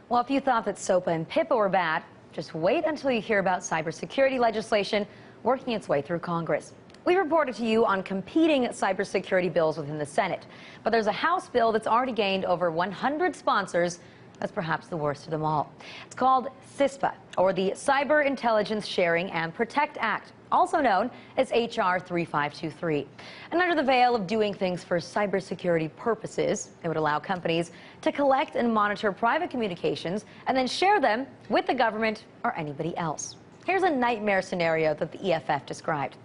Well, if you thought that SOPA and PIPA were bad, just wait until you hear about cybersecurity legislation working its way through Congress. We reported to you on competing cybersecurity bills within the Senate, but there's a House bill that's already gained over 100 sponsors. That's perhaps the worst of them all. It's called CISPA, or the Cyber Intelligence Sharing and Protect Act, also known as H.R. 3523. And under the veil of doing things for cybersecurity purposes, it would allow companies to collect and monitor private communications and then share them with the government or anybody else. Here's a nightmare scenario that the EFF described.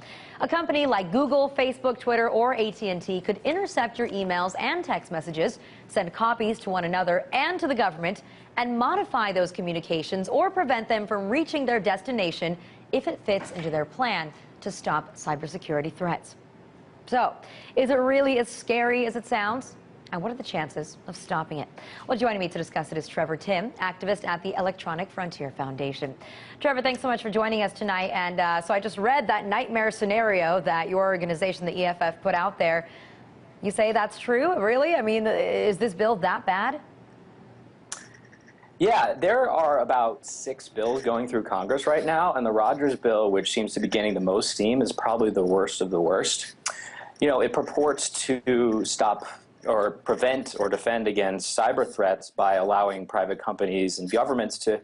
A company like Google, Facebook, Twitter, or AT&T could intercept your emails and text messages, send copies to one another and to the government, and modify those communications or prevent them from reaching their destination if it fits into their plan to stop cybersecurity threats. So, is it really as scary as it sounds? And what are the chances of stopping it? Well, joining me to discuss it is Trevor Tim, activist at the Electronic Frontier Foundation. Trevor, thanks so much for joining us tonight. And so I just read that nightmare scenario that your organization, the EFF, put out there. You say that's true? Really? I mean, is this bill that bad? Yeah, there are about 6 bills going through Congress right now, and the Rogers bill, which seems to be gaining the most steam, is probably the worst of the worst. You know, it purports to stop or prevent or defend against cyber threats by allowing private companies and governments to,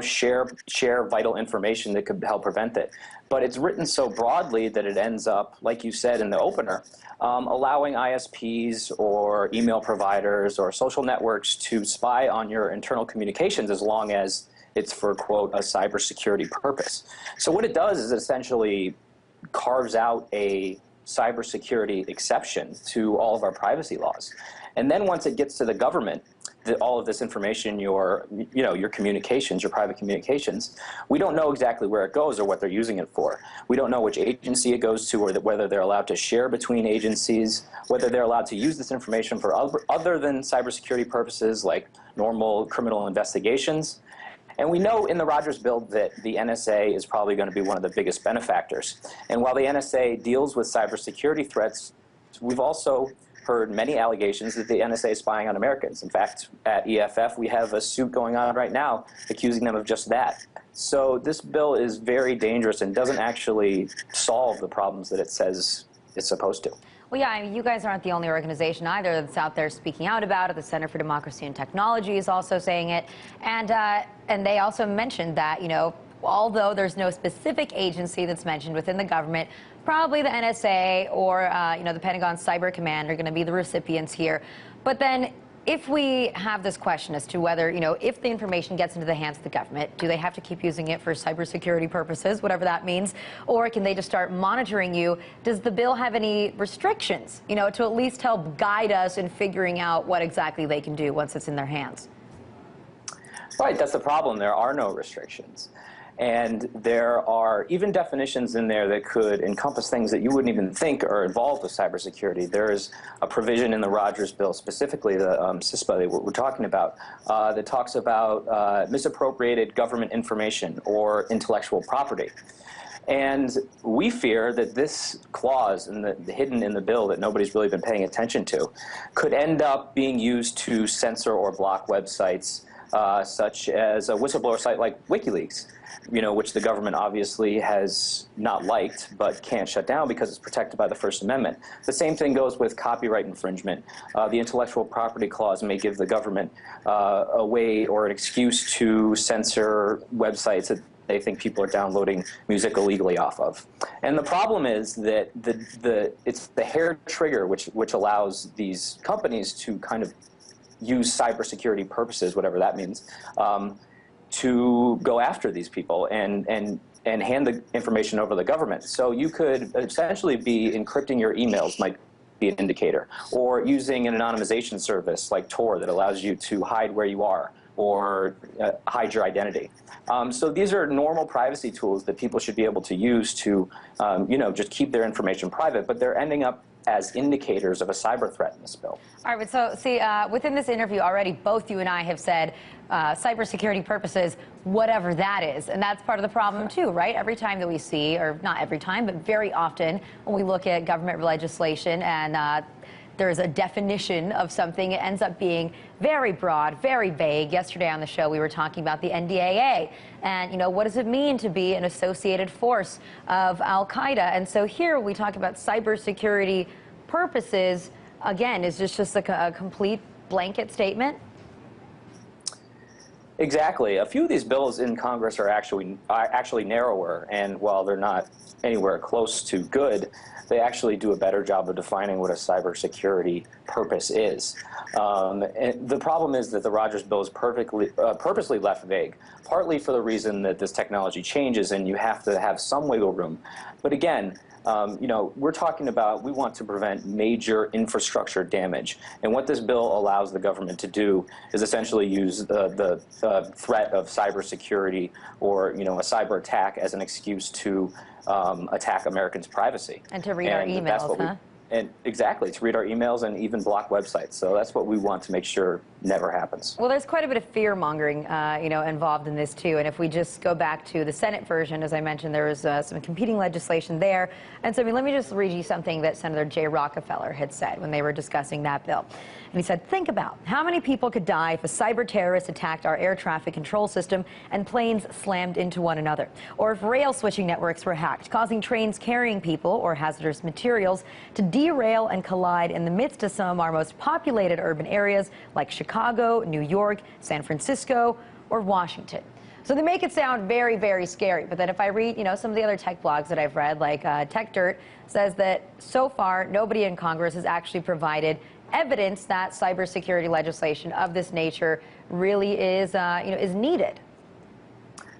share vital information that could help prevent it. But it's written so broadly that it ends up, like you said in the opener, allowing ISPs or email providers or social networks to spy on your internal communications as long as it's for, quote, a cybersecurity purpose. So what it does is it essentially carves out a cybersecurity exception to all of our privacy laws. And then once it gets to the government, all of this information, your communications, your private communications, we don't know exactly where it goes or what they're using it for. We don't know which agency it goes to or whether they're allowed to share between agencies, whether they're allowed to use this information for other than cybersecurity purposes like normal criminal investigations. And we know in the Rogers bill that the NSA is probably going to be one of the biggest benefactors. And while the NSA deals with cybersecurity threats, we've also heard many allegations that the NSA is spying on Americans. In fact, at EFF, we have a suit going on right now accusing them of just that. So this bill is very dangerous and doesn't actually solve the problems that it says it's supposed to. Well, yeah, I mean, you guys aren't the only organization either that's out there speaking out about it. The Center for Democracy and Technology is also saying it. And they also mentioned that, although there's no specific agency that's mentioned within the government, probably the NSA or, the Pentagon Cyber Command are going to be the recipients here. But then if we have this question as to whether, if the information gets into the hands of the government, do they have to keep using it for cybersecurity purposes, whatever that means, or can they just start monitoring you? Does the bill have any restrictions, to at least help guide us in figuring out what exactly they can do once it's in their hands? Right, that's the problem. There are no restrictions. And there are even definitions in there that could encompass things that you wouldn't even think are involved with cybersecurity. There is a provision in the Rogers bill, specifically the CISPA that we're talking about, that talks about misappropriated government information or intellectual property. And we fear that this clause hidden in the bill that nobody's really been paying attention to could end up being used to censor or block websites such as a whistleblower site like WikiLeaks, which the government obviously has not liked but can't shut down because it's protected by the First Amendment. The same thing goes with copyright infringement. The intellectual property clause may give the government a way or an excuse to censor websites that they think people are downloading music illegally off of. And the problem is that it's the hair trigger which allows these companies to kind of use cybersecurity purposes, whatever that means, to go after these people and hand the information over to the government. So you could essentially be encrypting your emails, might be an indicator, or using an anonymization service like Tor that allows you to hide where you are or hide your identity. So these are normal privacy tools that people should be able to use to, just keep their information private, but they're ending up as indicators of a cyber threat in this bill. All right, but so see, within this interview already, both you and I have said cybersecurity purposes, whatever that is, and that's part of the problem too, right? Every time that we see, or not every time, but very often when we look at government legislation and there's a definition of something, it ends up being very broad, very vague. Yesterday on the show, we were talking about the NDAA and, what does it mean to be an associated force of Al-Qaeda? And so here we talk about cybersecurity purposes. Again, is this just a complete blanket statement? Exactly. A few of these bills in Congress are actually narrower, and while they're not anywhere close to good, they actually do a better job of defining what a cybersecurity purpose is. And the problem is that the Rogers bill is purposely left vague, partly for the reason that this technology changes and you have to have some wiggle room. But again, we're talking about, we want to prevent major infrastructure damage. And what this bill allows the government to do is essentially use the threat of cybersecurity or, a cyber attack as an excuse to attack Americans' privacy. And to read our emails, huh? And exactly, to read our emails and even block websites. So that's what we want to make sure never happens. Well, there's quite a bit of fear-mongering, involved in this, too. And if we just go back to the Senate version, as I mentioned, there was some competing legislation there. And so, let me just read you something that Senator Jay Rockefeller had said when they were discussing that bill. And he said, think about how many people could die if a cyber terrorist attacked our air traffic control system and planes slammed into one another, or if rail switching networks were hacked, causing trains carrying people or hazardous materials to derail and collide in the midst of some of our most populated urban areas like Chicago, New York, San Francisco, or Washington. So they make it sound very, very scary. But then if I read, some of the other tech blogs that I've read, like Tech Dirt, says that so far nobody in Congress has actually provided evidence that cybersecurity legislation of this nature really is, is needed.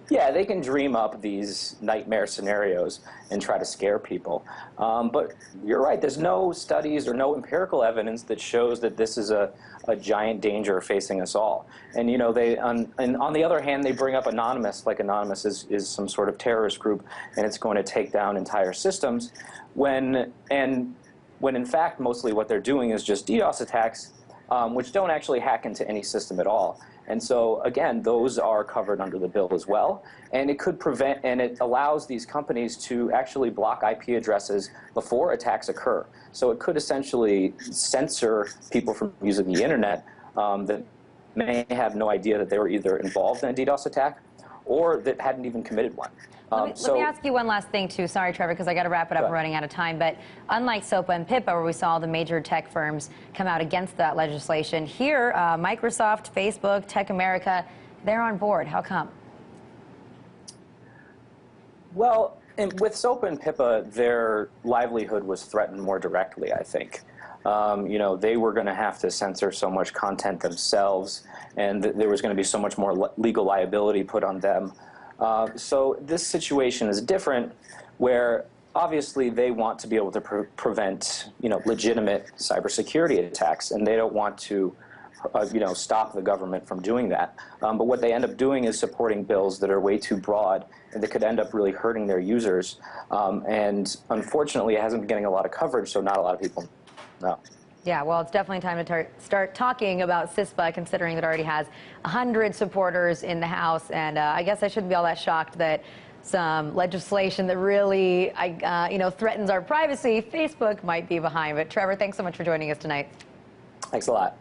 Yeah, they can dream up these nightmare scenarios and try to scare people. But you're right, there's no studies or no empirical evidence that shows that this is a giant danger facing us all. And, and on the other hand, they bring up Anonymous, like Anonymous is some sort of terrorist group, and it's going to take down entire systems, when in fact mostly what they're doing is just DDoS attacks, which don't actually hack into any system at all. And so, again, those are covered under the bill as well. And it could prevent, and it allows these companies to actually block IP addresses before attacks occur. So it could essentially censor people from using the internet that may have no idea that they were either involved in a DDoS attack or that hadn't even committed one. Let me ask you one last thing, too. Sorry, Trevor, because I got to wrap it up. We're running out of time. But unlike CISPA and PIPA, where we saw the major tech firms come out against that legislation, here, Microsoft, Facebook, Tech America, they're on board. How come? Well, with CISPA and PIPA, their livelihood was threatened more directly, I think. They were going to have to censor so much content themselves, and there was going to be so much more legal liability put on them. So this situation is different, where obviously they want to be able to prevent, legitimate cybersecurity attacks, and they don't want to, stop the government from doing that. But what they end up doing is supporting bills that are way too broad and that could end up really hurting their users. And unfortunately, it hasn't been getting a lot of coverage, so not a lot of people know. Yeah, well, it's definitely time to start talking about CISPA, considering that it already has 100 supporters in the House. And I guess I shouldn't be all that shocked that some legislation that really, threatens our privacy, Facebook might be behind. But Trevor, thanks so much for joining us tonight. Thanks a lot.